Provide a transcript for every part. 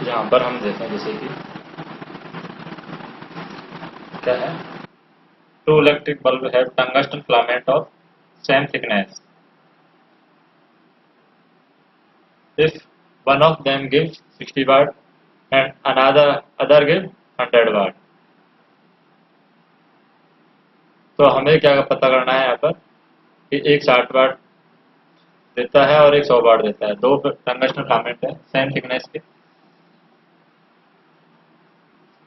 यहाँ पर हम देखें जैसे कि क्या है, two electric bulb have tungsten filament of same thickness if one of them gives 60 watt and other gives 100 watt। तो हमें क्या पता करना है यहाँ पर कि एक 60 वाट देता है और एक 100 वाट देता है, दो टंगस्टन फिलामेंट है सेम थिकनेस के।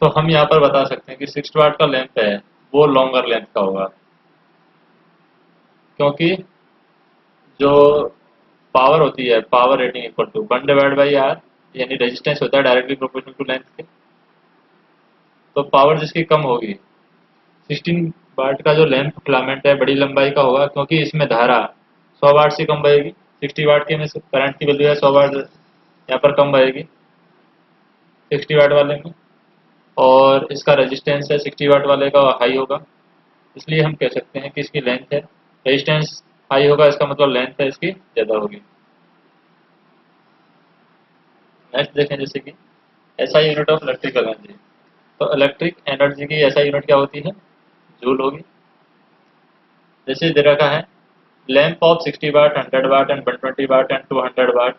तो हम यहाँ पर बता सकते हैं कि 60 वाट का लैंप है वो लॉन्गर लेंथ का होगा, क्योंकि जो पावर होती है, power rating equal to 1/R, यानी रेजिस्टेंस होता है डायरेक्टली प्रोपोर्शनल टू लेंथ के। तो पावर जिसकी कम होगी, 16 वाट का जो लैंप फिलामेंट है बड़ी लंबाई का होगा, क्योंकि इसमें धारा 100 वाट से कम बहेगी। 60 वाट के में करंट की वैल्यू है 100 वाट, यहाँ पर कम बहेगी 60 वाट वाले में, और इसका रेजिस्टेंस है 60 वाट वाले का हाई होगा, इसलिए हम कह सकते हैं कि इसकी लेंथ है, रेजिस्टेंस हाई होगा इसका मतलब लेंथ है इसकी ज़्यादा होगी। नेक्स्ट देखें जैसे कि SI unit of electrical energy. तो इलेक्ट्रिक एनर्जी की एसआई यूनिट क्या होती है, जूल होगी। जैसे दे रखा है lamp of 60 watt, 100 watt and 120 watt and 200 watt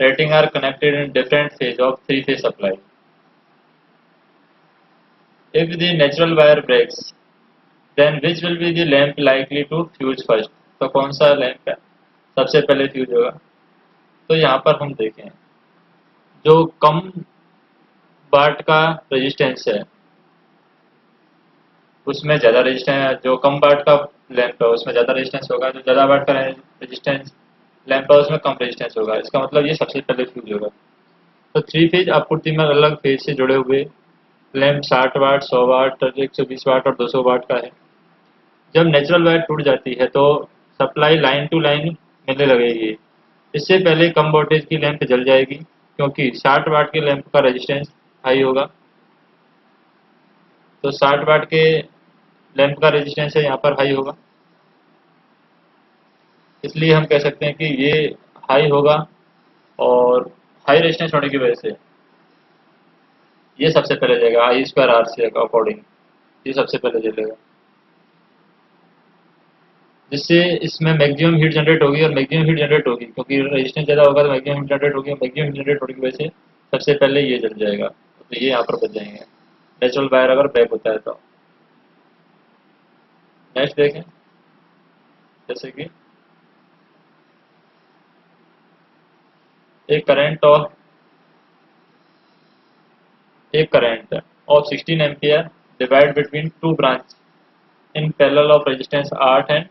rating are connected in different phase of three-phase supply. If the natural wire breaks, then which will be the lamp likely to fuse first? तो कौन सा lamp है सबसे पहले fuse होगा? तो यहाँ पर हम देखें जो कम वाट का रेजिस्टेंस है उसमें ज़्यादा रेजिस्टेंस, जो कम वाट का लैंप है उसमें ज़्यादा रेजिस्टेंस होगा, जो ज़्यादा वाट का रेजिस्टेंस लैंप है उसमें कम रेजिस्टेंस होगा। इसका मतलब ये सबसे पहले फ्यूज होगा। तो थ्री फेज आपूर्ति में अलग फेज से जुड़े हुए लैंप 60 वाट, 100 वाट, 120 वाट और 200 वाट का है। जब नेचुरल वायर टूट जाती है तो सप्लाई लाइन टू लाइन मिलने लगेगी। इससे पहले कम वोल्टेज की लैंप जल जाएगी, क्योंकि 60 वाट के लैंप का रेजिस्टेंस हाई होगा। तो 60 वाट के लैंप का रेजिस्टेंस है यहाँ पर हाई होगा, इसलिए हम कह सकते हैं कि ये हाई होगा, और हाई रेजिस्टेंस होने की वजह से ये सबसे पहले जाएगा I/R से अकॉर्डिंग, ये सबसे पहले जलेगा, जिससे इसमें मैक्सिमम हीट जनरेट होगी। और मैक्सिमम हीट जनरेट होगी क्योंकि रेजिस्टेंस ज़्यादा होगा तो मैक्सिमम हीट जनरेट होगी, और मैक्सिमम हीट जनरेट होने की वजह से सबसे पहले ये जल जाएगा। तो ये यहाँ पर बच जाएंगे नेचुरल वायर अगर ब्रेक होता है तो। नेक्स्ट देखें जैसे कि एक करंट और एक current of 16 ampere divide between two branch in parallel of resistance 8 and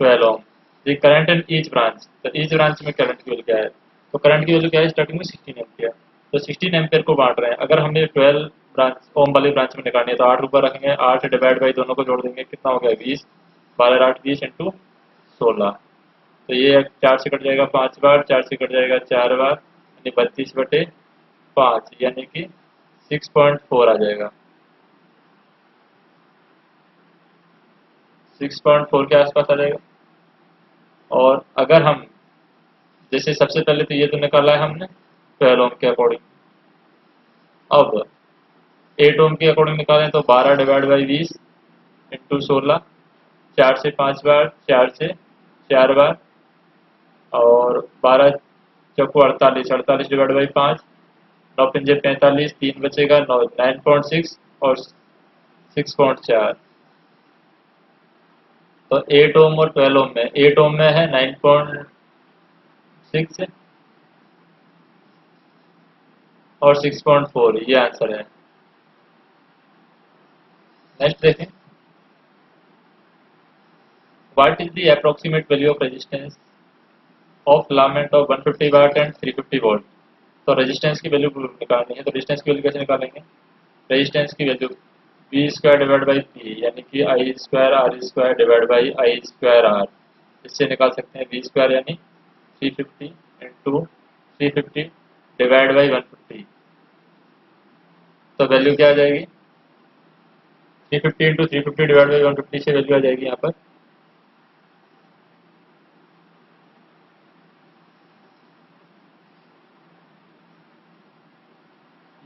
12 ohm. The current in each branch, तो ईच ब्रांच में करंट की वैल्यू क्या है? तो करंट की वैल्यू क्या है स्टार्टिंग में 16 एम्पियर, तो 16 एम्पियर को बांट रहे हैं। अगर हमें 12 ब्रांच ओम वाली ब्रांच में निकालनी है तो 8 ऊपर रखेंगे, 8 डिवाइड बाई दोनों को जोड़ देंगे, कितना हो गया 20, 12 8 20 इंटू 16। तो ये 4 से कट जाएगा 5 बार, 4 से कट जाएगा 4 बार, यानी 32/5, यानी कि 6.4 आ जाएगा। 6.4 के आसपास आ जाएगा। और अगर हम जैसे सबसे पहले तो ये तो निकाला है हमने 12 ओम के अकॉर्डिंग, अब 8 ओम के अकॉर्डिंग निकालें तो 12 डिवाइड बाई 20 इंटू 16, 4 से 5 बार, 4 से 4 बार, और 12 चौको 48, 48 डिवाइड बाई 5, 9 पंजे 45, 3 बचेगा 9, 9.6 और 6.4। तो 8 ओम और 12 ओम में, 8 ओम में है 9.6 और 6.4, ये आंसर है। नेक्स्ट देखें what is the approximate value of resistance of filament of 150 watt and 350 volt. तो रेजिस्टेंस की वैल्यू निकालनी है, तो रेजिस्टेंस की वैल्यू कैसे निकालेंगे? रेजिस्टेंस की value V square divide by P, यानी कि I square R square divide by I square R। इससे निकाल सकते हैं V स्क्वायर यानी 350 इंटू 350 डिवाइड बाई 150। तो वैल्यू क्या आ जाएगी? 350 इंटू 350 डिवाइड बाई 150 से वैल्यू आ जाएगी यहाँ पर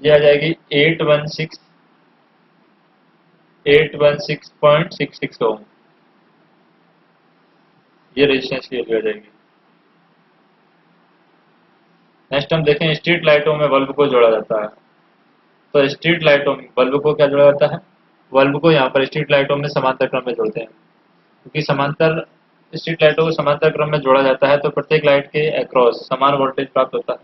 ये आ जाएगी 816.66 ओम। ये रेजिस्टेंस की वैल्यू आ जाएगी। नेक्स्ट हम देखें स्ट्रीट लाइटों में बल्ब को जोड़ा जाता है। तो स्ट्रीट लाइटों में बल्ब को क्या जोड़ा जाता है? बल्ब को यहाँ पर स्ट्रीट लाइटों में समांतर क्रम में जोड़ते हैं, क्योंकि समांतर स्ट्रीट लाइटों को समांतर क्रम में जोड़ा जाता है तो प्रत्येक लाइट के अक्रॉस समान वोल्टेज प्राप्त होता है।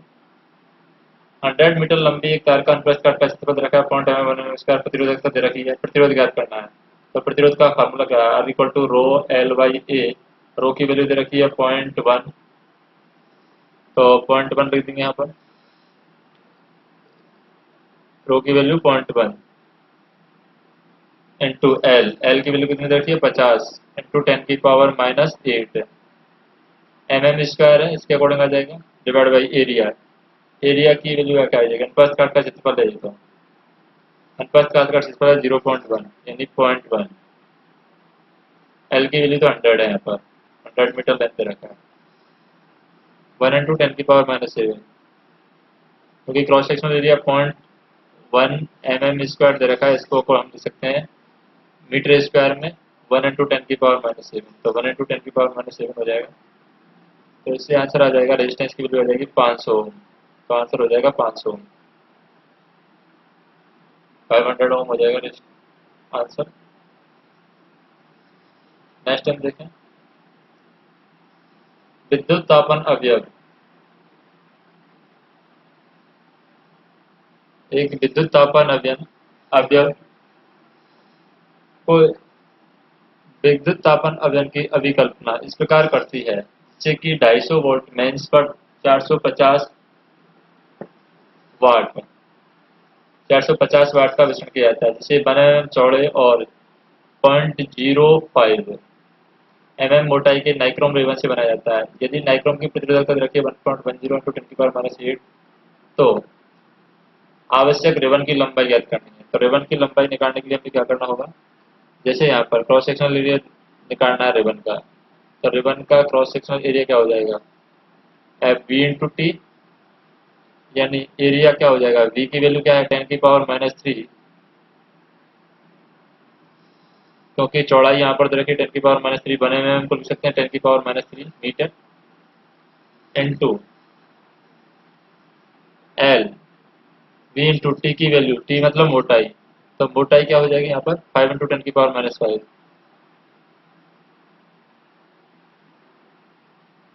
100 मीटर लंबी एक तार का अनुप्रस्थ काट का क्षेत्रफल दे रखा है, 0.mm स्क्वायर प्रतिरोधकता दे रखी है, प्रतिरोध ज्ञात करना है। तो प्रतिरोध का फार्मूला क्या है? R equal to rho L by A. Rho की वैल्यू दे रखी है 0.1, तो 0.1 लिख देंगे यहाँ पर। रो की वैल्यू 0.1 इंटू एल, एल की वैल्यू कितनी दे रखी है 50 इंटू 10⁻⁻8 mm स्क्वायर है, इसके अकॉर्डिंग आ जाएगा, डिवाइड बाई एरिया। एरिया की वैल्यू क्या आ जाएगा? अनुप्रस्थ काट का क्षेत्रफल ले लेता हूँ। अनुप्रस्थ काट का क्षेत्रफल है 0.1 यानी 0.1। एल की वैल्यू तो 100 है, यहाँ पर 100 मीटर लेंथ दे रखा है। 1 इंटू 10⁻⁻7, क्योंकि cross sectional area 0.1 mm square दे रखा है, इसको हम लिख सकते हैं मीटर स्क्वायर में 1 इंटू 10⁻⁻7, तो 1 इंटू 10⁻⁻7 हो जाएगा। तो इससे आंसर आ जाएगा, रेजिस्टेंस की वैल्यू आ जाएगी 500 ओम। तो आंसर हो जाएगा 500 ओम, 500 ओम हो जाएगा आंसर। नेक्स्ट हम देखें विद्युत तापन अवयव। एक विद्युत तापन अवयव अवयव को विद्युत तापन अवयव की अभिकल्पना इस प्रकार करती है, जैसे कि 250 वोल्ट मेंस पर 450 वाट 450 वाट का वितरण किया जाता है, जिसे 1 mm चौड़े और 0.05 mm मोटाई के नाइक्रोम रेवन से बनाया जाता है। यदि नाइक्रोम की प्रतिरोधकता रखिए 1.10 इंटू 10⁻⁸ तो आवश्यक रेवन की लंबाई ज्ञात करनी है। तो रेवन की लंबाई निकालने के लिए हमें क्या करना होगा? जैसे यहाँ पर क्रॉस सेक्शनल एरिया निकालना है रेवन का, तो रेवन का क्रॉस सेक्शनल एरिया क्या हो जाएगा? एफ वी इंटू टी, यानी एरिया क्या हो जाएगा? वी की वैल्यू क्या है? 10⁻³ क्योंकि चौड़ाई यहाँ पर दे रखी 10⁻³ बने में हमको लिख सकते हैं 10⁻³ meter into L V into T की वैल्यू, टी मतलब मोटाई, तो मोटाई क्या हो जाएगी यहाँ पर 5 इंटू 10⁻⁵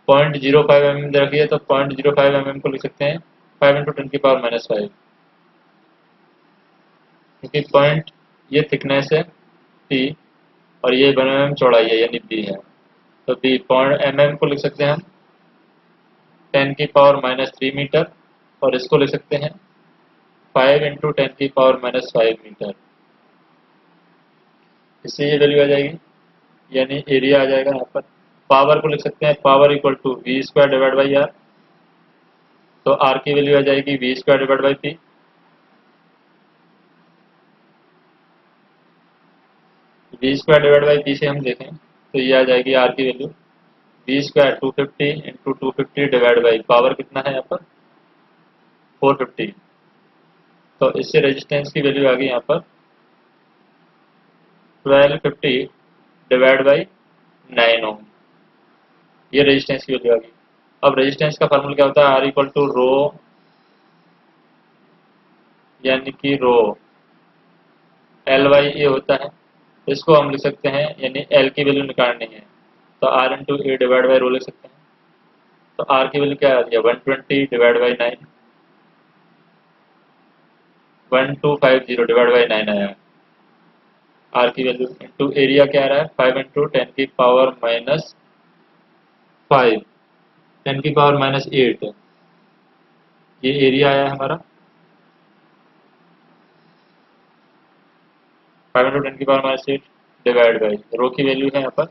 0.05 mm दे रखी है, तो 0.05 mm को लिख सकते हैं 5 इंटू 10⁻⁵, क्योंकि पॉइंट ये थिकनेस है टी और ये mm चौड़ाई है यानी बी है, तो बी पॉइंट mm को लिख सकते हैं हम 10⁻³ मीटर और इसको लिख सकते हैं 5 इंटू 10⁻⁵ मीटर। इससे ये वैल्यू आ जाएगी, यानी एरिया आ जाएगा यहाँ पर। पावर को लिख सकते हैं power equal to V square divide by R, तो आर की वैल्यू आ जाएगी V square divide by P. V square divide by P से हम देखें तो ये आ जाएगी आर की value V square 250 into 250 divide by power कितना है यहाँ पर 450, तो इससे रेजिस्टेंस की वैल्यू आ गई यहाँ पर 1250 डिवाइड बाई 9 ओम। ये रेजिस्टेंस की वैल्यू आ गई। अब रेजिस्टेंस का फार्मूला क्या होता है? आर इक्वल टू रो, यानी कि रो एल बाई ए होता है, इसको हम लिख सकते हैं, यानी एल की वैल्यू निकालनी है तो R into A divide by rho लिख सकते हैं। तो आर की वैल्यू क्या आ गया 120 डिवाइड बाई 9, 1250 डिवाइड बाई 9 आया आर की वैल्यू, इंटू एरिया क्या आ रहा है 5 इंटू 10⁻⁵ 10⁻⁸, ये एरिया आया हमारा 5 इंटू 10⁻⁸ डिवाइड बाई रो की वैल्यू है यहाँ पर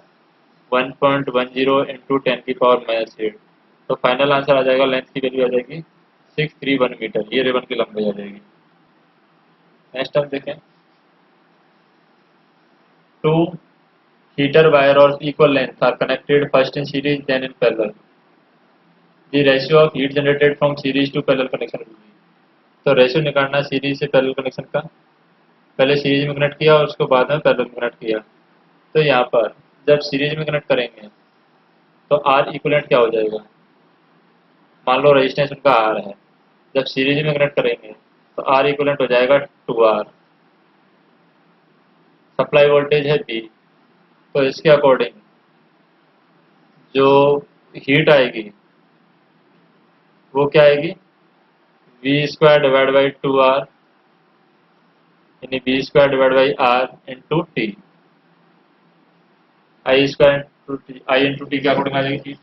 1.10 इंटू 10⁻⁸, तो फाइनल आंसर आ जाएगा, लेंथ की वैल्यू आ जाएगी 631 मीटर, ये रेवन की लंबाई आ जाएगी। नेक्स्ट हम देखें to heater wire of equal length are connected first in series then in parallel. The ratio of heat generated from series to parallel connection will be. तो रेशियो निकालना है सीरीज से पैरेलल कनेक्शन का। पहले series में connect किया और उसको बाद में पैरेलल में कनेक्ट किया। तो यहाँ पर जब सीरीज में कनेक्ट करेंगे तो आर इक्विवेलेंट क्या हो जाएगा, मान लो रेजिस्टेंस उनका आर है, जब सीरीज में कनेक्ट करेंगे तो आर इक्विवेलेंट हो जाएगा 2R। सप्लाई वोल्टेज है बी, तो इसके अकॉर्डिंग जो हीट आएगी वो क्या आएगी, we square divide by 2R, यानी V square divide by R into T. I square into T, I into T के अकॉर्डिंग आ जाएगी heat.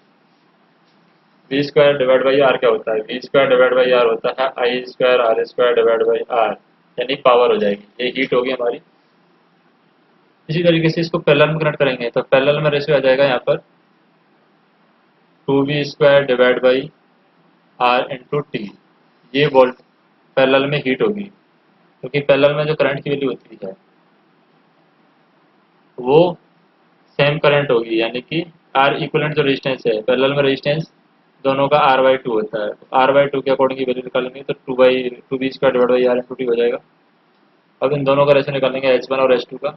V square divide by R क्या होता है, V square divide by R होता है I square R square divide by R, यानी power हो जाएगी, ये हीट होगी हमारी। इसी तरीके से इसको पैरेलल में कनेक्ट करेंगे तो पैरेलल में रेशियो आ जाएगा यहाँ पर 2V square divide by R into T. ये वोल्ट पैरेलल में हीट होगी, क्योंकि पैरेलल में जो करंट की वैल्यू होती है वो सेम करंट होगी, यानी कि आर इक्विवेलेंट जो रेजिस्टेंस है, पैरेलल में रेजिस्टेंस दोनों का R/2 होता है। R/2 के अकॉर्डिंग की वैल्यू निकालेंगे तो 2V square divide by R into T हो जाएगा। अब इन दोनों का रेशियो निकालेंगे H1 और H2 का,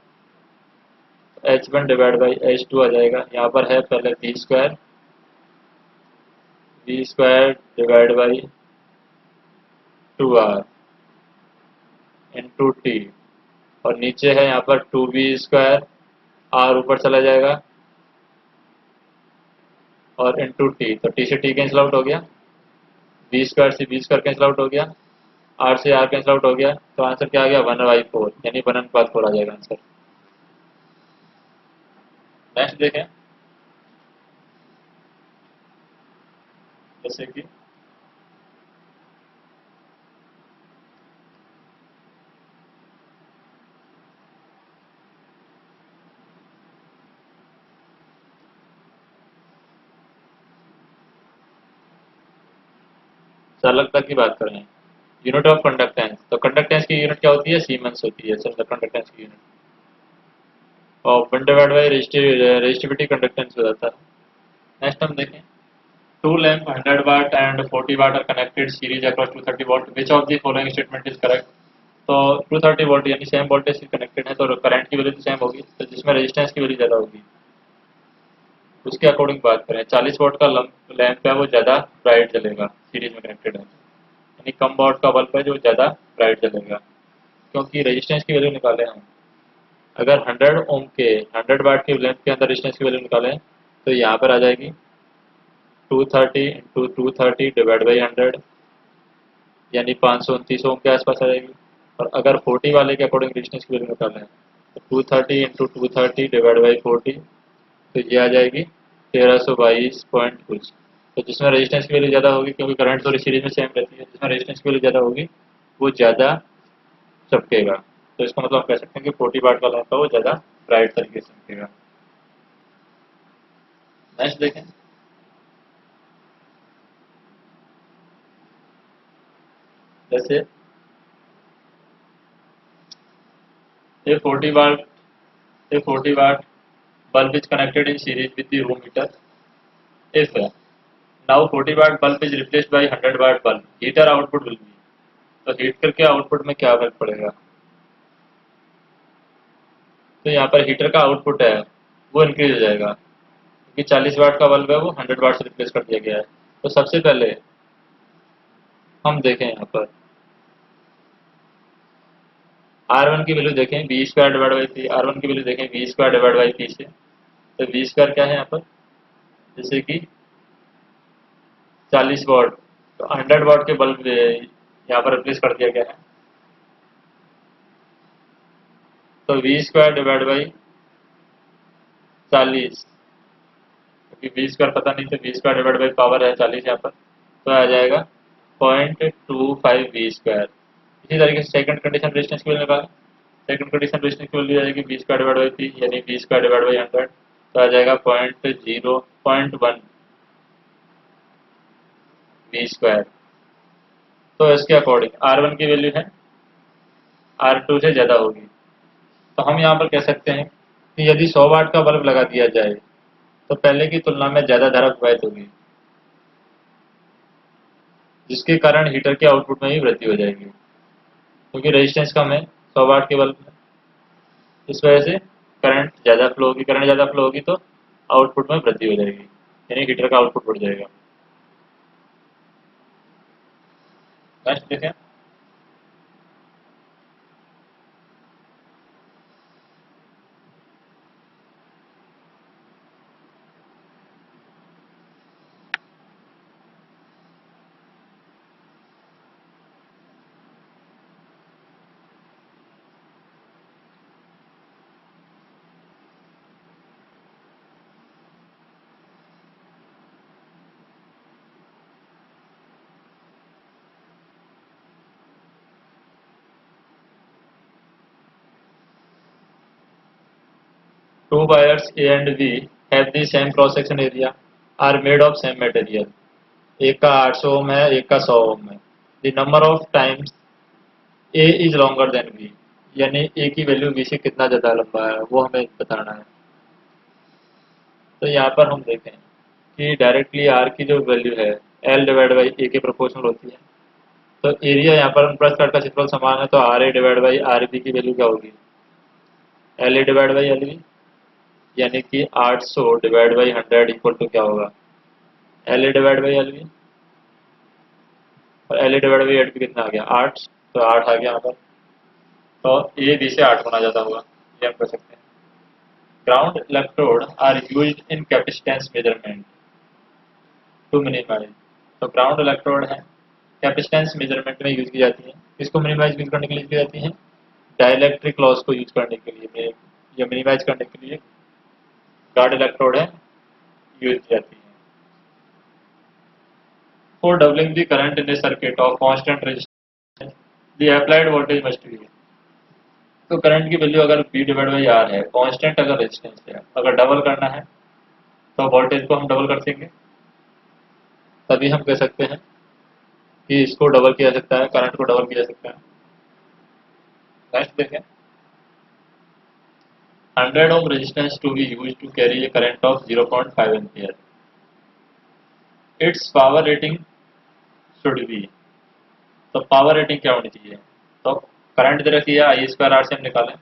H1 डिवाइड बाई H2 आ जाएगा। यहाँ पर है पहले V square divide by 2R into T, और नीचे है यहाँ पर 2V स्क्वायर, आर ऊपर चला जाएगा और इंटू टी, तो टी से टी कैंसिल आउट हो गया, वी स्क्वायर से वी स्क्वायर कैंसिल आउट हो गया, आर से आर कैंसिल आउट हो गया, तो आंसर क्या आ गया 1/4, यानी 1:4 आ जाएगा आंसर। नेक्स्ट देखें, जैसे कि चालकता की बात करें, यूनिट ऑफ कंडक्टेंस, तो कंडक्टेंस की यूनिट क्या होती है, सीमेंस होती है सर, कंडक्टेंस की यूनिट। और 1 डिवाइड बाई रेजिस्टिविटी कंडक्टेंस हो जाता है। नेक्स्ट हम देखें, two lamp 100 watt and 40 watt are connected series across 230 volt, which of the following statement is correct. तो 230 वोल्ट यानी सेम वोल्टेज से कनेक्टेड है, तो करंट की वैल्यू तो सेम होगी, तो जिसमें रेजिस्टेंस की वैल्यू ज़्यादा होगी उसके अकॉर्डिंग बात करें, 40 वोल्ट का लैंप है वो ज़्यादा ब्राइट जलेगा, सीरीज में कनेक्टेड है, यानी कम वोल्ट का बल्ब है जो ज़्यादा ब्राइट जलेगा, क्योंकि रेजिस्टेंस की वैल्यू निकाले हम। अगर 100 ओम के 100 वाट के लैंप के अंदर रेजिस्टेंस की वैल्यू निकालें तो यहाँ पर आ जाएगी 230 इंटू 230 डिवाइड बाई 100, यानी 529 ओम के आसपास आ जाएगी। और अगर 40 वाले के अकॉर्डिंग रेजिस्टेंस की वैल्यू निकालें तो 230 इंटू 230 डिवाइड बाई 40, तो ये आ जाएगी 1322 पॉइंट कुछ। तो जिसमें रेजिस्टेंस की वैल्यू ज़्यादा होगी, क्योंकि करंट तो सीरीज में सेम रहती है, जिसमें रेजिस्टेंस की वैल्यू ज़्यादा होगी वो ज़्यादा चमकेगा। तो इसका मतलब आप कह सकते हैं कि 40 वाट का लैंप है वो ज़्यादा ब्राइट तरीके से चमकेगा। नेक्स्ट देखें, जैसे ये 40 watt bulb is connected in series with the room heater. If now 40 watt bulb is replaced by 100 watt bulb, heater output will be, तो हीट करके आउटपुट में क्या फर्क पड़ेगा, तो यहाँ पर हीटर का आउटपुट है वो इंक्रीज हो जाएगा, क्योंकि 40 वाट का बल्ब है वो 100 वाट से रिप्लेस कर दिया गया है। तो सबसे पहले हम देखें यहाँ पर R1 की वैल्यू देखें, V square divide by P, R1 की वैल्यू देखें V square divide by P से, तो वी स्क्वायर क्या है यहाँ पर, जैसे कि 40 वाट, तो 100 वाट के बल्ब यहाँ पर रिप्लेस कर दिया गया है, तो वी स्क्वायर डिवाइड बाई 40, क्योंकि वी स्क्वायर पता नहीं, तो V square divide by power है 40 यहाँ पर, तो आ जाएगा 0.25 वी स्क्वायर। इसी तरीके से सेकंड कंडीशन रेजिस्टेंस की वैल्यू निकालें, सेकंड कंडीशन रेजिस्टेंस की वैल्यू आ जाएगी V square divide by P, यानी वी स्क्वायर डिवाइड बाई 100, तो आ जाएगा 0.1 वी स्क्वायर। तो इसके अकॉर्डिंग R1 की वैल्यू है R2 से ज़्यादा होगी, तो हम यहाँ पर कह सकते हैं कि यदि 100 वाट का बल्ब लगा दिया जाए तो पहले की तुलना में ज़्यादा धारा प्रवाहित होगी। जिसके कारण हीटर के आउटपुट में भी वृद्धि हो जाएगी, क्योंकि रेजिस्टेंस कम है 100 वाट के बल्ब में। इस वजह से करंट ज़्यादा फ्लो होगी तो आउटपुट में वृद्धि हो जाएगी, यानी हीटर का आउटपुट बढ़ जाएगा। नेक्स्ट देखें। 2 wires A and B have the same cross section area are made of same material। एक का 800 ओम है, एक का 100 ओम है। The number of times A is longer than B, यानी ए की वैल्यू बी से कितना ज़्यादा लंबा है वो हमें बताना है। तो यहाँ पर हम देखें कि डायरेक्टली आर की जो वैल्यू है एल डिवाइड बाई ए के प्रोपोर्शनल होती है। तो एरिया यहाँ पर प्लस कट का क्षेत्रफल समान है, तो R A divide by R B की वैल्यू क्या होगी, L A divide by L B, यानी कि 800 डिवाइड बाई 100 इक्वल टू क्या होगा, L A divide by L B. और L A divide by L B कितना आ गया 8, तो 8 आ गया यहाँ पर। तो ए बी से 8 गुना ज़्यादा होगा, ये हम कर सकते हैं। Ground electrode are used in capacitance measurement to minimize. तो ग्राउंड इलेक्ट्रोड है कैपेसिटेंस मेजरमेंट में यूज की जाती है। इसको मिनिमाइज यूज करने के लिए यूज की जाती है, डाइलेक्ट्रिक लॉस को यूज करने के लिए या मिनिमाइज करने के लिए गार्ड इलेक्ट्रोड है यूज की जाती है। For doubling the current in the circuit of constant resistance the applied voltage must be. तो करंट की वैल्यू अगर V डिवाइड बाई आर है, कांस्टेंट अगर रेजिस्टेंस है, अगर डबल करना है तो वोल्टेज को हम डबल कर देंगे, तभी हम कह सकते हैं कि इसको डबल किया जा सकता है, करंट को डबल किया जा सकता है। नेक्स्ट देखें। 100 ohm resistance to be used to carry a current of 0.5 ampere। Its power rating should be। तो पावर रेटिंग क्या होनी चाहिए, तो करंट दे रखी है आई स्क्वायर आर से हम निकालें,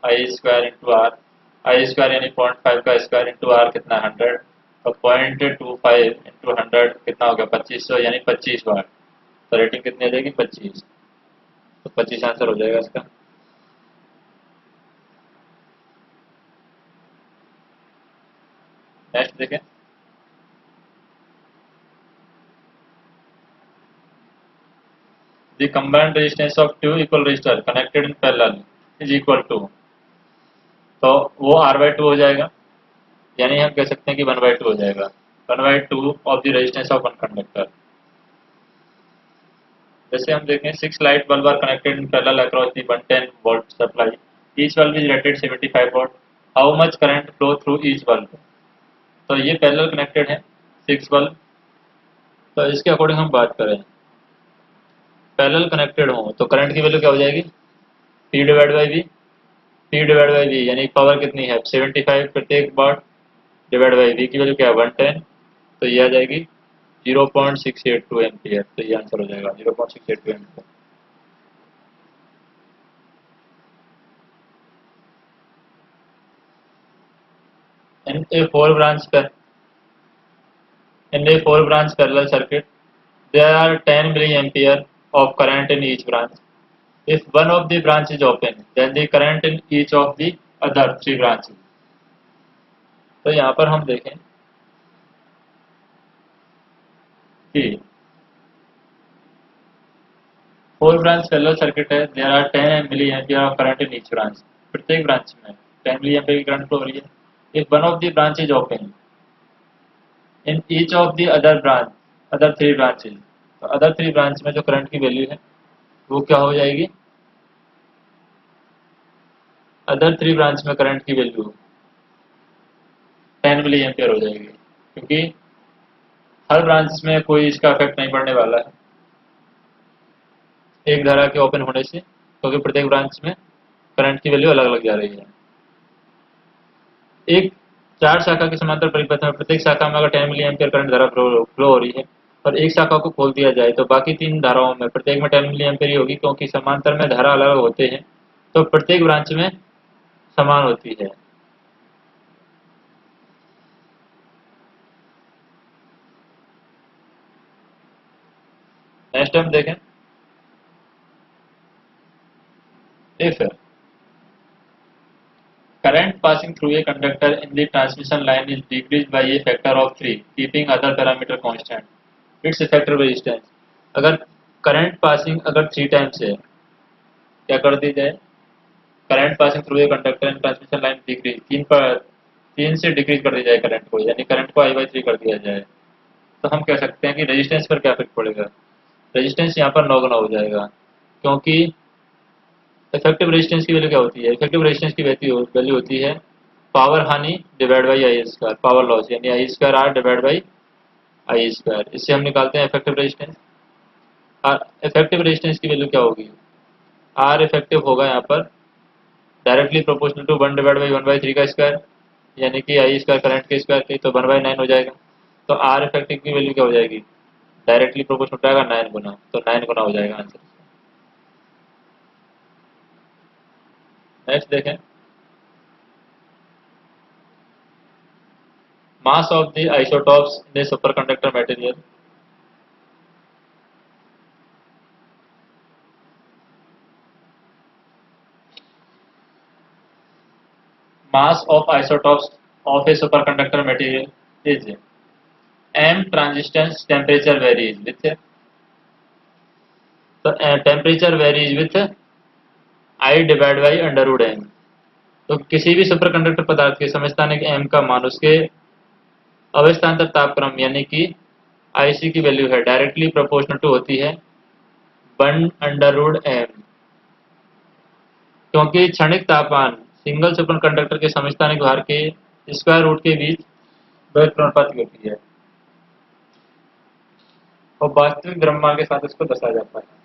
I square into R, I square यानी 0.5 का स्क्वायर इंटू आर कितना 100, तो 0.25 इंटू 100 कितना हो गया 2500, यानी 25 वाट। तो रेटिंग कितनी आ जाएगी 25, तो 25 आंसर हो जाएगा इसका। नेक्स्ट देखें। The combined resistance of two equal resistor connected in parallel is equal to। तो वो R/2 हो जाएगा, यानी हम कह सकते हैं कि 1/2 हो जाएगा, 1/2 of the resistance of one conductor. जैसे हम देखें 6 light bulb are connected in parallel across the 110 volt supply, each bulb is rated 75 volt, how much current flow through each bulb. तो ये पैरेलल कनेक्टेड है 6 बल्ब। तो इसके according हम बात करें, पैरेलल कनेक्टेड हो तो करंट की वैल्यू क्या हो जाएगी, P divide by V। P divide by V यानी पावर कितनी है 75 प्रत्येक वाट, डिवाइड बाई V की वैल्यू क्या है 110, तो ये आ जाएगी 0.682 एम्पियर। तो ये आंसर हो जाएगा 0.682 ampere. In a four branch in a 4 branch parallel circuit, there are 10 milliampere of current in each branch. If one of the branch is open, then the current in each of the other 3 branches। तो यहाँ पर हम देखें कि 4 branch parallel circuit है, there are 10 milli ampere of current in each branch. प्रत्येक branch में 10 milli ampere की करंट फ्लो हो रही है। If one of the branch is open in each of the other 3 branches, तो अदर 3 ब्रांच में जो करंट की वैल्यू है वो क्या हो जाएगी, अदर 3 ब्रांच में करंट की वैल्यू 10 मिली एम्पियर हो जाएगी, क्योंकि हर ब्रांच में कोई इसका इफेक्ट नहीं पड़ने वाला है एक धारा के ओपन होने से, क्योंकि प्रत्येक ब्रांच में करंट की वैल्यू अलग अलग जा रही है। एक 4 शाखा के समांतर परिपथ में प्रत्येक शाखा में अगर 10 मिली एम्पियर करंट धारा फ्लो हो रही है, और एक शाखा को खोल दिया जाए तो बाकी तीन धाराओं में प्रत्येक में 10 मिली एम्पेयर ही होगी, क्योंकि समांतर में धारा अलग अलग होते हैं तो प्रत्येक ब्रांच में समान होती है। नेक्स्ट हम देखें, if current passing through a conductor in the transmission line is decreased by a factor of 3, keeping other parameter constant. Its effective resistance. अगर करंट पासिंग अगर 3 टाइम्स है, क्या कर दी जाए, current passing through a conductor in transmission line decrease, 3 से decrease कर दी जाए current को, यानी करंट को I/3 कर दिया जाए, तो हम कह सकते हैं कि रेजिस्टेंस पर क्या इफेक्ट पड़ेगा। रेजिस्टेंस यहाँ पर 9 गुना हो जाएगा, क्योंकि इफेक्टिव रेजिस्टेंस की वैल्यू क्या होती है, इफेक्टिव रेजिस्टेंस की वैल्यू होती है पावर हानि divide by I square, power loss यानी I square R divide by I square. इससे हम निकालते हैं इफेक्टिव रेजिस्टेंस। और इफेक्टिव रेजिस्टेंस की वैल्यू क्या होगी, आर इफेक्टिव होगा यहाँ पर directly proportional to 1 divide by 1/3 का स्क्वायर, यानी कि आई स्क्वायर करंट के स्क्वायर की, तो 1/9 हो जाएगा। तो आर इफेक्टिव की वैल्यू क्या हो जाएगी, डायरेक्टली प्रोपोर्शनल हो जाएगा 9 गुना, तो 9 गुना हो जाएगा आंसर। नेक्स्ट देखें, mass of the isotopes in a superconductor material, mass of isotopes of a superconductor material is m transistance temperature varies with, तो temperature varies with I divide by under root M. तो किसी भी superconductor पदार्थ के समस्थानिक m का मान उसके अवस्थान्तर तापक्रम यानी कि IC की वैल्यू है डायरेक्टली प्रोपोर्शनल टू होती है 1 अंडर रूट एम, क्योंकि क्षणिक तापमान सिंगल सुपरकंडक्टर के समस्थानिक भार के स्क्वायर रूट के बीच व्युत्क्रमानुपाती होती है और वास्तविक द्रव्यमान के साथ इसको दर्शाया जाता है।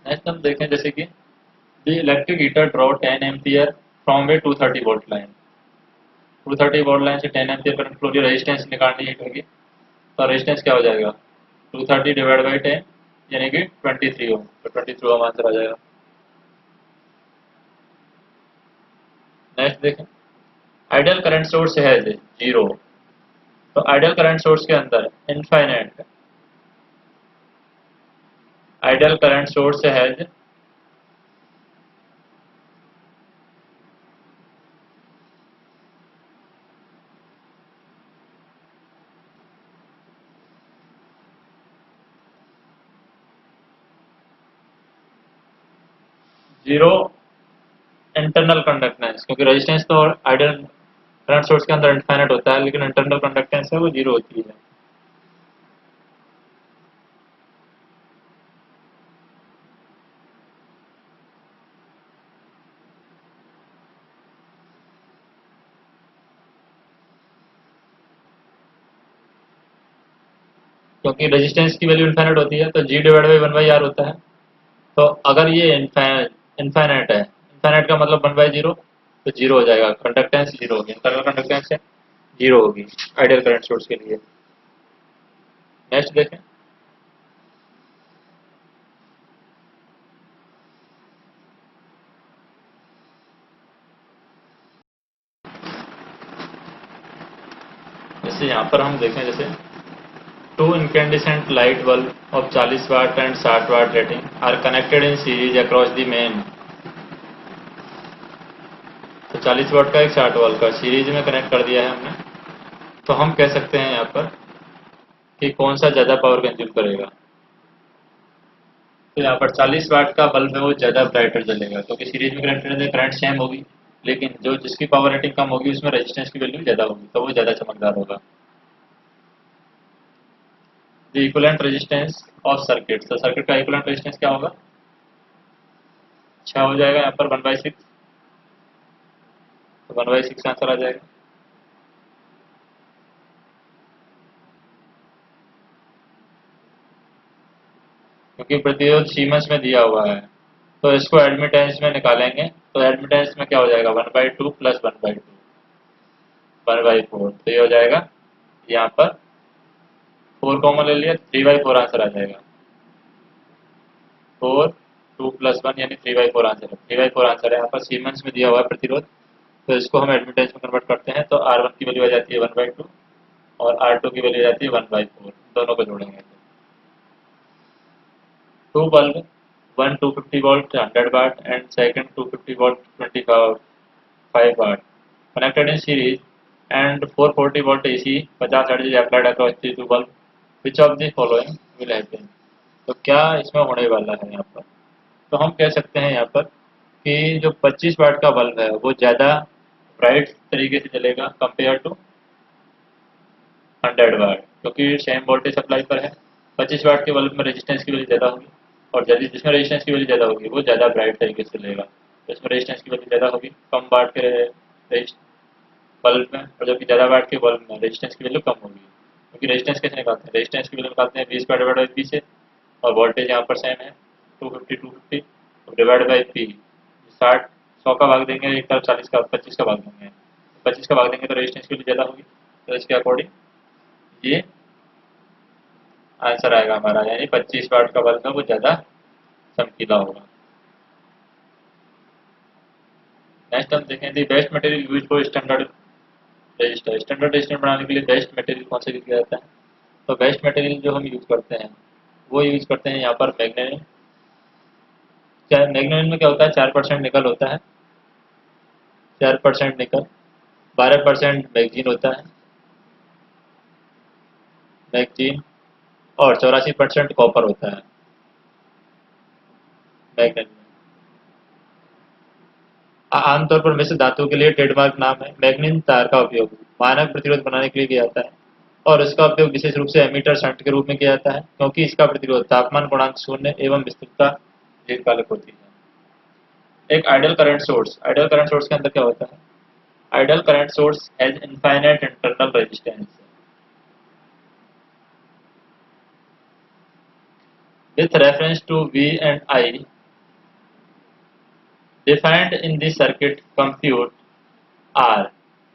नेक्स्ट हम देखें, जैसे कि the electric heater draw 10 ampere from A 230 volt line, 230 volt line से 10 एम्पियर करंट फ्लो, रेजिस्टेंस निकालनी हीटर की, तो रेजिस्टेंस क्या हो जाएगा 230 डिवाइड बाई 10 यानी कि 23 ओम, तो 23 ओम आंसर आ जाएगा। नेक्स्ट देखें, आइडियल करंट सोर्स है 0, तो आइडियल करंट सोर्स के अंदर इनफाइनाइट, आइडियल करंट सोर्स है 0 इंटरनल कंडक्टेंस, क्योंकि रेजिस्टेंस तो आइडियल करंट सोर्स के अंदर इनफाइनाइट होता है, लेकिन इंटरनल कंडक्टेंस है वो 0 होती है। क्योंकि रेजिस्टेंस की वैल्यू इनफाइनाइट होती है तो G डिवाइड बाई 1/R होता है। तो अगर ये इनफाइनाइट है, इनफाइनाइट का मतलब 1/0, तो 0 हो जाएगा, कंडक्टेंस 0 होगी, इंटरनल कंडक्टेंस है 0 होगी आइडियल करंट सोर्स के लिए। नेक्स्ट देखें, जैसे यहाँ पर हम देखें, जैसे 2 incandescent light bulb of 40 watt and 60 watt rating are connected in series across the main, तो 40 वाट का एक 60 वाट का सीरीज में कनेक्ट कर दिया है हमने, तो हम कह सकते हैं यहाँ पर कि कौन सा ज़्यादा पावर कंज्यूम करेगा। तो यहाँ पर 40 वाट का बल्ब है वो ज़्यादा ब्राइटर जलेगा, क्योंकि सीरीज में कनेक्टेड है, करंट सेम होगी, लेकिन जो जिसकी पावर रेटिंग कम होगी उसमें रेजिस्टेंस की वैल्यू ज़्यादा होगी, तो वो ज़्यादा चमकदार होगा। The equivalent resistance of circuit, तो सर्किट का इक्विवेलेंट रेजिस्टेंस क्या होगा, 6 हो जाएगा यहाँ पर 1/6, तो 1/6 आंसर आ जाएगा। क्योंकि प्रतिरोध सीमेंस में दिया हुआ है, तो इसको एडमिटेंस में निकालेंगे, तो एडमिटेंस में क्या हो जाएगा 1/2 प्लस 1/2 1/4, तो ये हो जाएगा यहाँ पर 4 कॉमन ले लिया, 3/4 आंसर आ जाएगा। 4 2 + 1 यानी 3/4 आंसर है। 3/4 आंसर है। यहाँ पर सीमेंस में दिया हुआ है प्रतिरोध, तो इसको हम एडमिटेंस में कन्वर्ट करते हैं तो R1 की वैल्यू आ जाती है 1/2 और R2 की वैल्यू आ जाती है 1/4। दोनों को जोड़ेंगे तो 2 bulb, one 250 volt 100 watt and second 250 volt 25 watt connected in series and 440 volt AC 50 Hz applied across the two bulb. Which of the following will happen? तो क्या इसमें होने वाला है यहाँ पर? तो हम कह सकते हैं यहाँ पर कि जो 25 वाट का बल्ब है वो ज़्यादा ब्राइट तरीके से चलेगा कंपेयर टू 100 वाट, क्योंकि सेम वोल्टेज सप्लाई पर है। 25 वाट के बल्ब में रेजिस्टेंस की वैल्यू ज़्यादा होगी और यदि जिसमें रेजिस्टेंस की वैल्यू ज़्यादा होगी वो ज़्यादा ब्राइट तरीके से चलेगा। तो इसमें रेजिस्टेंस की वैल्यू ज़्यादा होगी कम वाट के बल्ब में, और जबकि ज़्यादा वाट के बल्ब में रेजिस्टेंस की वैल्यू कम होगी। क्योंकि रेजिस्टेंस कैसे निकालते हैं? रेजिस्टेंस की वैल्यू निकालते हैं 20/P से, और वोल्टेज यहाँ पर सेम है 250 डिवाइड बाई पी। 60 100 का भाग देंगे एक तरफ, 40 का 25 का भाग देंगे, 25 का भाग देंगे तो रेजिस्टेंस की वैल्यू ज़्यादा होगी। तो इसके अकॉर्डिंग ये आंसर आएगा हमारा, यानी 25 वाट का बल्ब है वो ज़्यादा चमकीला होगा। नेक्स्ट हम देखें the best material use for standard register. Standard register बनाने के लिए बेस्ट मटेरियल कौन सा यूज किया जाता है? तो बेस्ट मटेरियल जो हम यूज करते हैं वो यूज करते हैं यहाँ पर मैग्नेनियम। क्या मैग्नेनियम में क्या होता है? 4% निकल होता है, 4% निकल, 12% मैगजीन होता है, मैगजीन, और 84% कॉपर होता है मैग्नेट में। आमतौर पर मिश्र धातु के लिए ट्रेडमार्क नाम है। मैग्नीन तार का उपयोग मानक प्रतिरोध बनाने के लिए किया जाता है और इसका उपयोग विशेष रूप से एमीटर शंट के रूप में किया जाता है, क्योंकि इसका प्रतिरोध तापमान गुणांक 0 एवं विस्तृतता दीर्घकालिक होती है। एक आइडियल करंट सोर्स के अंदर क्या होता है? Ideal current source has infinite internal resistance with reference to V and I defined in this circuit. Compute R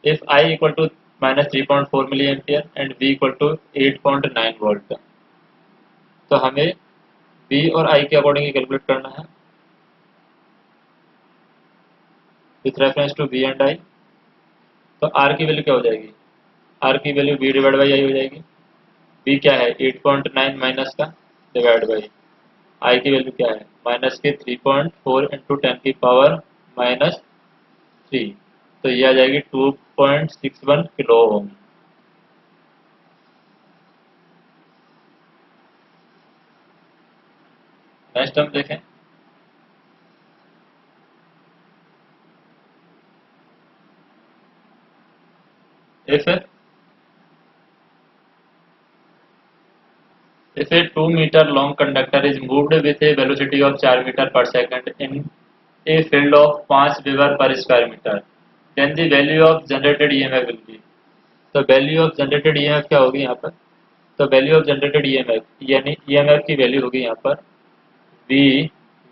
if I equal to minus 3.4 milliampere and V equal to 8.9 volt। तो हमें V और I के according ही calculate करना है with reference to V and I। तो R की value क्या हो जाएगी? R की value V divide by I हो जाएगी। V क्या है? 8.9 माइनस का डिवाइड बाई I की वैल्यू क्या है? माइनस के 3.4 इंटू 10 की पावर -3, तो ये आ जाएगी 2.61 किलो ओम। नेक्स्ट हम देखें if a 2 meter long conductor is moved with a velocity of 4 meter per second in a field of 5 weber per square meter, then the value of generated EMF will be। तो value of generated EMF क्या होगी यहाँ पर? तो value of generated EMF यानी EMF की value होगी यहाँ पर V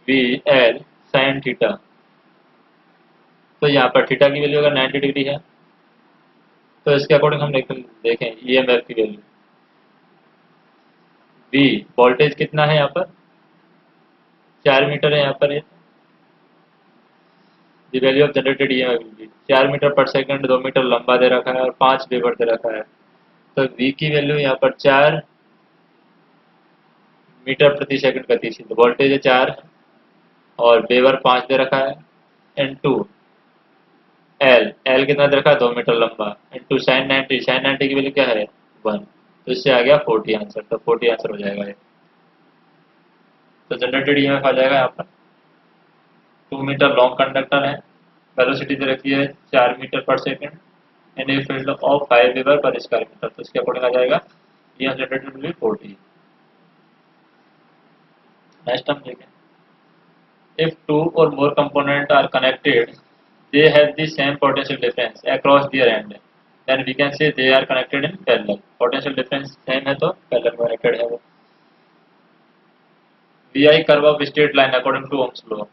V L sine theta. तो यहाँ पर थीटा की वैल्यू अगर 90 डिग्री है तो इसके अकॉर्डिंग हम देखें ईएमएफ की वैल्यू वी, वोल्टेज कितना है यहाँ पर? 4 मीटर है यहाँ पर। ये the value of generated EMF will be 4 meter per second, 2 meter लंबा दे रखा है और 5 वेबर दे रखा है। तो वी की वैल्यू यहाँ पर 4 मीटर प्रति सेकंड गति से, तो वोल्टेज है 4 और वेबर 5 दे रखा है, इनटू एल, एल कितना दे रखा है? 2 मीटर लंबा, इनटू साइन 90, साइन 90 की वैल्यू क्या है? 1। तो इससे आ गया 40 आंसर। तो 40 आंसर हो जाएगा ये। तो जनरेटेड ईएमएफ आ जाएगा यहाँ पर 2 मीटर लॉन्ग कंडक्टर है, वेलोसिटी दे रखी है 4 meter per second in a field of 5 weber per square meter. तो इसके अकॉर्डिंग आ जाएगा EMF generated will be 40। Next हम देखें if two or more components are connected, they have the same potential difference across their end, then we can say they are connected in parallel। potential difference same है तो parallel connected है वो। vi curve of straight line according to Ohm's law।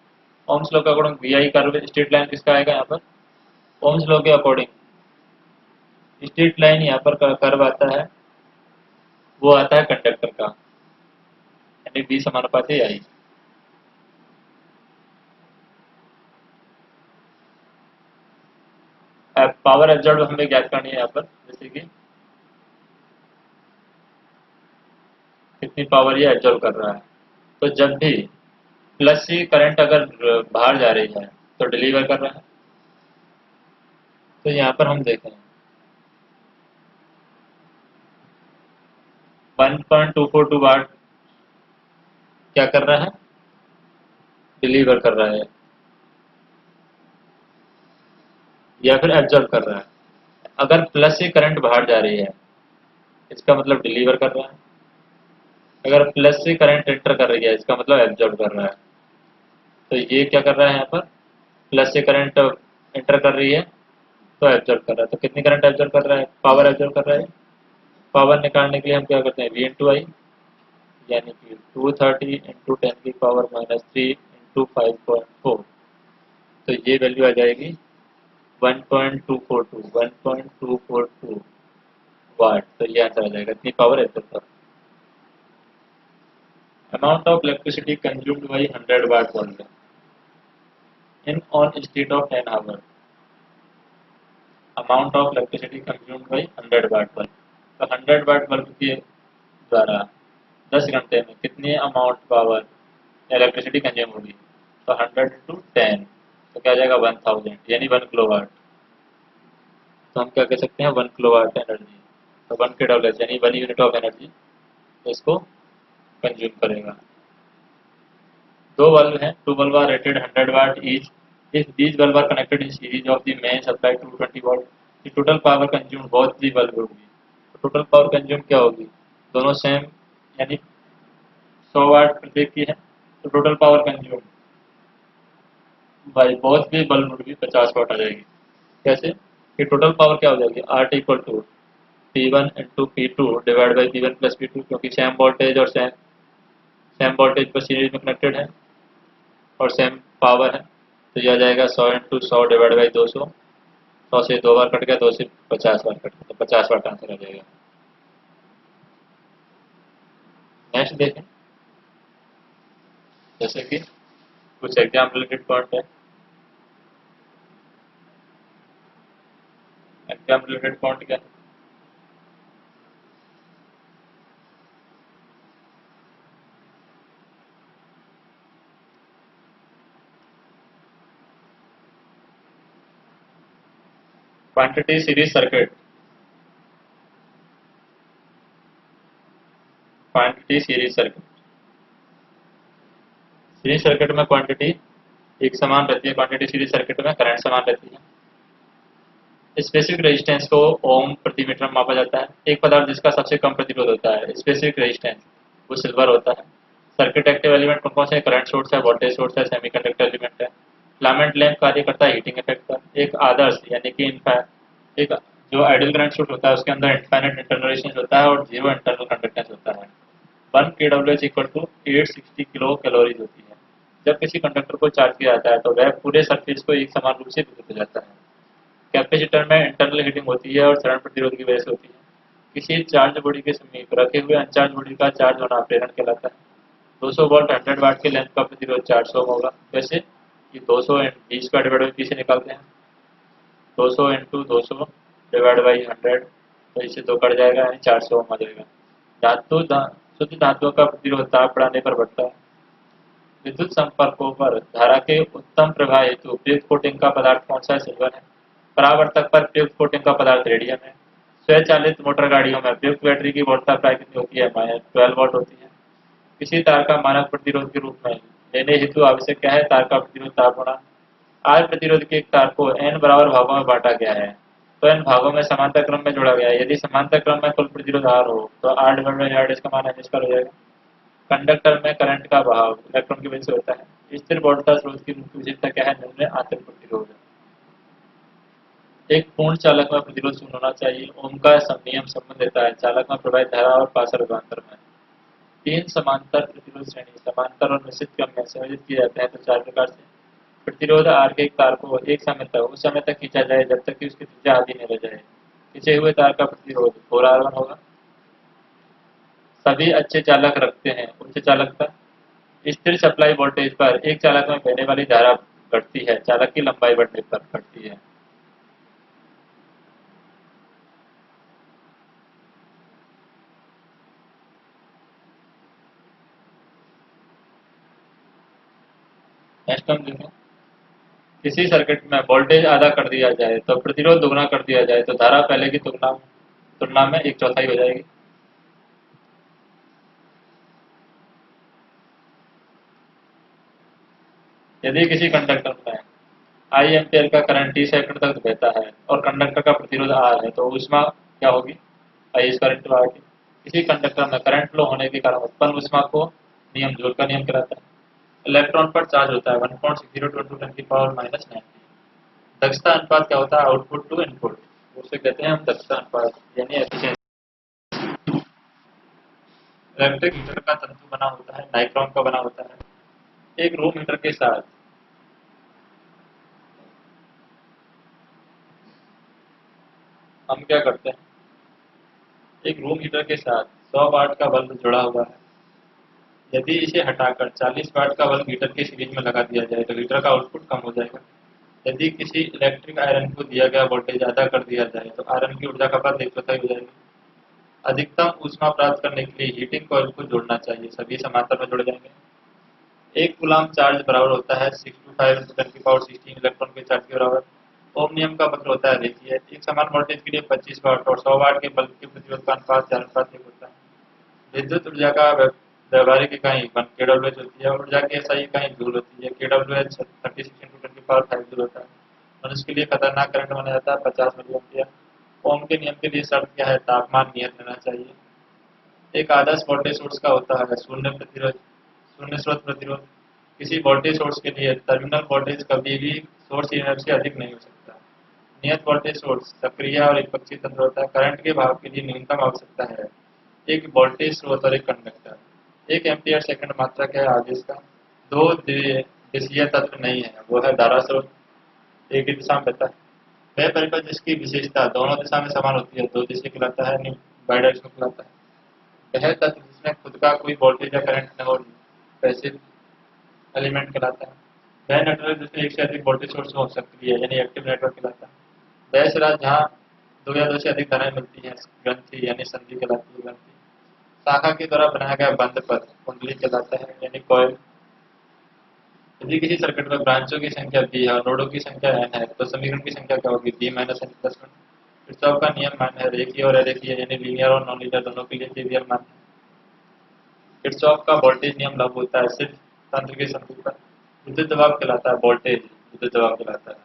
Ohm's law के according vi curve straight line किसका आएगा यहाँ पर? Ohm's law के अकॉर्डिंग स्ट्रेट लाइन यहाँ पर कर्व आता है, वो आता है कंडक्टर का, यानी बी समानुपाती आई। अब पावर एब्जॉर्ब हमें ज्ञात करनी है यहाँ पर, जैसे कि कितनी पावर ये एब्जॉर्ब कर रहा है। तो जब भी प्लस सी करंट अगर बाहर जा रही है तो डिलीवर कर रहा है। तो यहाँ पर हम देखें 1.242 वाट क्या कर रहा है, डिलीवर कर रहा है या फिर एब्जॉर्ब कर रहा है। अगर प्लस से करंट बाहर जा रही है इसका मतलब डिलीवर कर रहा है, अगर प्लस से करंट एंटर कर रही है इसका मतलब एब्जॉर्ब कर रहा है। तो ये क्या कर रहा है यहाँ पर, प्लस से करंट एंटर कर रही है तो एब्जॉर्ब कर रहा है। तो कितनी करंट एब्जॉर्ब कर रहा है, पावर एब्जॉर्ब कर रहा है। पावर निकालने के लिए हम क्या करते हैं, वी इंटू आई, यानी कि 230 इंटू 10⁻³ इंटू 5.4। तो ये वैल्यू आ जाएगी 1.242 वाट। तो ये आंसर आ जाएगा, इतनी पावर एब्जॉर्ब कर। Amount of electricity consumed by 100 watt bulb in on state of 10 hour. Amount of electricity consumed by 100 watt bulb. तो 100 वाट बल्ब के द्वारा 10 घंटे में कितनी अमाउंट पावर इलेक्ट्रिसिटी कंज्यूम होगी। तो 100 इंटू 10 तो क्या आ जाएगा 1000, यानी 1 किलोवाट। तो हम क्या कह सकते हैं 1 किलोवाट एनर्जी। तो 1 kW यानी 1 यूनिट ऑफ एनर्जी इसको कंज्यूम करेगा। दो बल्ब हैं, two bulb are rated 100 watt each. If these bulb are connected in series of the main supply 220 watt, the total power consume both the bulb होगी। तो total power consume क्या होगी, दोनों same यानी 100 वाट प्रत्येक की है। तो total power consume by both the bulb होगी 50 वाट आ जाएगी। कैसे कि टोटल पावर क्या हो जाएगी, R T equal to P1 into P2 divide by P1 plus P2, क्योंकि सेम वोल्टेज और सेम वोल्टेज पर सीरीज में कनेक्टेड है और सेम पावर है। तो यह आ जाएगा 100 इंटू 100 डिवाइड बाई 200। 100 से 2 बार कट गया, 2 से 50 बार कट गया, तो 50 वाट आंसर आ जाएगा। नेक्स्ट देखें, जैसे कि कुछ एग्जाम रिलेटेड पॉइंट है। एग्जाम रिलेटेड पॉइंट क्या है, quantity series circuit. Quantity series circuit, series circuit में क्वांटिटी एक समान रहती है, क्वांटिटी सीरीज सर्किट में करंट समान रहती है। स्पेसिफिक रेजिस्टेंस को ओम प्रति मीटर में मापा जाता है। एक पदार्थ जिसका सबसे कम प्रतिरोध होता है स्पेसिफिक रेजिस्टेंस, वो सिल्वर होता है। सर्किट एक्टिव एलिमेंट कौन कौन से, करंट सोर्स है, वोल्टेज सोर्स है, सेमीकंडक्टर एलिमेंट है। फिलामेंट लैंप कार्य करता है हीटिंग इफेक्ट पर। एक आदर्श यानी कि एक जो आइडियल करंट सोर्स होता है उसके अंदर इनफाइनाइट इंटरनल रेजिस्टेंस होता है और जीरो इंटरनल कंडक्टेंस होता है। 1 kWh equal to 860 kilo calories होती है। जब किसी कंडक्टर को चार्ज किया जाता है तो वह पूरे सरफेस को एक समान रूप से विद्युत हो जाता है। कैपेसिटर में इंटरनल हीटिंग होती है और चरण प्रतिरोध की वजह से होती है। किसी चार्ज बॉडी के समीप रखे हुए अनचार्ज बॉडी का चार्ज होना प्रेरण कहलाता है। 200 वोल्ट 100 वाट के लेंथ का प्रतिरोध 400 ओम होगा। वैसे कि 200 B square divide by P से निकालते हैं, 200 इंटू 200 डिवाइड बाई 100, तो इससे दो कट जाएगा यानी 400 ओम आ जाएगा। शुद्ध धातुओं का प्रतिरोध ताप बढ़ाने पर बढ़ता है। विद्युत संपर्कों पर धारा के उत्तम प्रवाह हेतु उपयुक्त कोटिंग का पदार्थ कौन सा है, सिल्वर है। परावर्तक पर प्रयुक्त कोटिंग का पदार्थ रेडियम है। स्वचालित मोटर गाड़ियों में प्रयुक्त बैटरी की वोल्टता प्राय कितनी होती है, -12 वोल्ट होती है। किसी तार का मानक प्रतिरोध के रूप में लेने हेतु आवश्यक क्या है, तार का प्रतिरोध ताप होना। आर प्रतिरोध के एक तार को n बराबर भागों में बांटा गया है, तो n भागों में समांतर क्रम में जोड़ा गया है। यदि समांतर क्रम में कुल प्रतिरोध आर हो तो आर डिवाइड बाई आर इसका मान एन स्क्वायर हो जाएगा। कंडक्टर में करंट का बहाव इलेक्ट्रॉन की वजह से होता है। स्थिर वोल्टता स्रोत की मुख्य विशेषता क्या है, निम्न आंतरिक प्रतिरोध है। एक पूर्ण चालक में प्रतिरोध शून्य होना चाहिए। ओम का नियम संबंध देता है चालक में प्रवाहित धारा और पासर रूपांतर में। तीन समांतर प्रतिरोध श्रेणी समांतर और निश्चित क्रम में संयोजित किए जाते हैं तो चार प्रकार से। प्रतिरोध आर के एक तार को एक समय तक उस समय तक खींचा जाए जब तक कि उसकी त्रिज्या आधी नहीं रह जाए। खींचे हुए तार का प्रतिरोध 4R1 होगा। सभी अच्छे चालक रखते हैं उच्च चालकता। स्थिर सप्लाई वोल्टेज पर एक चालक में बहने वाली धारा घटती है, चालक की लंबाई बढ़ने पर घटती है। नेक्स्ट हम देखें, किसी सर्किट में वोल्टेज आधा कर दिया जाए तो प्रतिरोध दोगुना कर दिया जाए तो धारा पहले की तुलना में एक चौथाई हो जाएगी। यदि किसी कंडक्टर में आई एम्पियर का करंट टी सेकंड तक बहता है और कंडक्टर का प्रतिरोध आर है तो ऊष्मा क्या होगी, आई स्क्वायर इंटू आर टी। किसी कंडक्टर में करंट फ्लो होने के कारण उत्पन्न ऊष्मा को नियम जूल का नियम कहलाता है। इलेक्ट्रॉन पर चार्ज होता है 1.60 × 10⁻⁹ दक्षता अनुपात क्या होता है, आउटपुट टू इनपुट, उसे कहते हैं हम दक्षता अनुपात यानी एफिशिएंसी। इलेक्ट्रिक हीटर का तंतु बना होता है नाइक्रोम का बना होता है। एक रूम हीटर के साथ हम क्या करते हैं, एक रूम हीटर के साथ 100 वाट का बल्ब जुड़ा हुआ है। यदि इसे हटाकर 40 वाट का बल्ब हीटर के सीरीज में लगा दिया जाए तो हीटर का आउटपुट कम हो जाएगा। यदि किसी इलेक्ट्रिक आयरन को दिया गया वोल्टेज आधा कर दिया जाए तो आयरन की ऊर्जा खपत एक चौथाई हो जाएगी। अधिकतम ऊष्मा प्राप्त करने के लिए हीटिंग कॉइल को जोड़ना चाहिए, सभी समांतर में जुड़ जाएंगे। एक कूलाम चार्ज बराबर होता है 6 to 5 × 10⁻16 इलेक्ट्रॉन के चार्ज के बराबर। ओम नियम का मतलब होता है रेखीय। एक समान वोल्टेज के लिए 25 वाट और 100 वाट के बल्ब के प्रतिरोध का अनुपात 4:1 होता है। विद्युत ऊर्जा का व्यवहारिक इकाई kWh होती है। ऊर्जा की SI इकाई जूल होती है। kWh 36 × 10⁵ जूल होता है। मनुष्य के लिए खतरनाक करंट माना जाता है 50 मिली एम्पियर। ओम के नियम के लिए शर्त क्या है, तापमान नियत रहना चाहिए। एक आदर्श वोल्टेज सोर्स का होता है शून्य प्रतिरोध, शून्य स्रोत प्रतिरोध। किसी वोल्टेज सोर्स के लिए टर्मिनल वोल्टेज कभी भी सोर्स ईएमएफ से अधिक नहीं हो सकता। नियत वोल्टेज सोर्स सक्रिय और एकपक्षीय तंत्र होता है। करंट के भाव के लिए न्यूनतम आवश्यकता है एक वोल्टेज स्रोत और एक कंडक्टर। एक एम्पियर सेकंड मात्रक है आवेश का। दो दिशीय तत्व नहीं है, वो है धारा स्रोत, एक ही दिशा में बहता है। वह परिपथ जिसकी विशेषता दोनों दिशा में समान होती है दो दिशा कहलाता है, बाइडायरेक्शनल कहलाता है। वह तत्व जिसमें खुद का कोई वोल्टेज या करंट न हो, पैसिव एलिमेंट कहलाता है। वह नेटवर्क जिसमें एक से अधिक वोल्टेज सोर्स हो सकती है यानी एक्टिव नेटवर्क कहलाता है। वह सिरा जहाँ दो या दो से अधिक धाराएं मिलती हैं ग्रंथि यानी संधि कहलाती है ग्रंथि। शाखा के द्वारा बनाया गया बंद पथ कुंडली कहलाता है यानी कॉइल। यदि किसी सर्किट में ब्रांचों की संख्या b है और नोडों की संख्या n है तो समीकरण की संख्या क्या होगी, b - n + 1। किरचॉफ का नियम मान्य है रेखीय और अरेखीय यानी लीनियर और नॉन लीनियर दोनों के लिए KVL मान्य है। किरचॉफ का वोल्टेज नियम लागू होता है सिर्फ तंत्र के संतुलन पर। विद्युत दबाव कहलाता है वोल्टेज, विद्युत दबाव कहलाता है।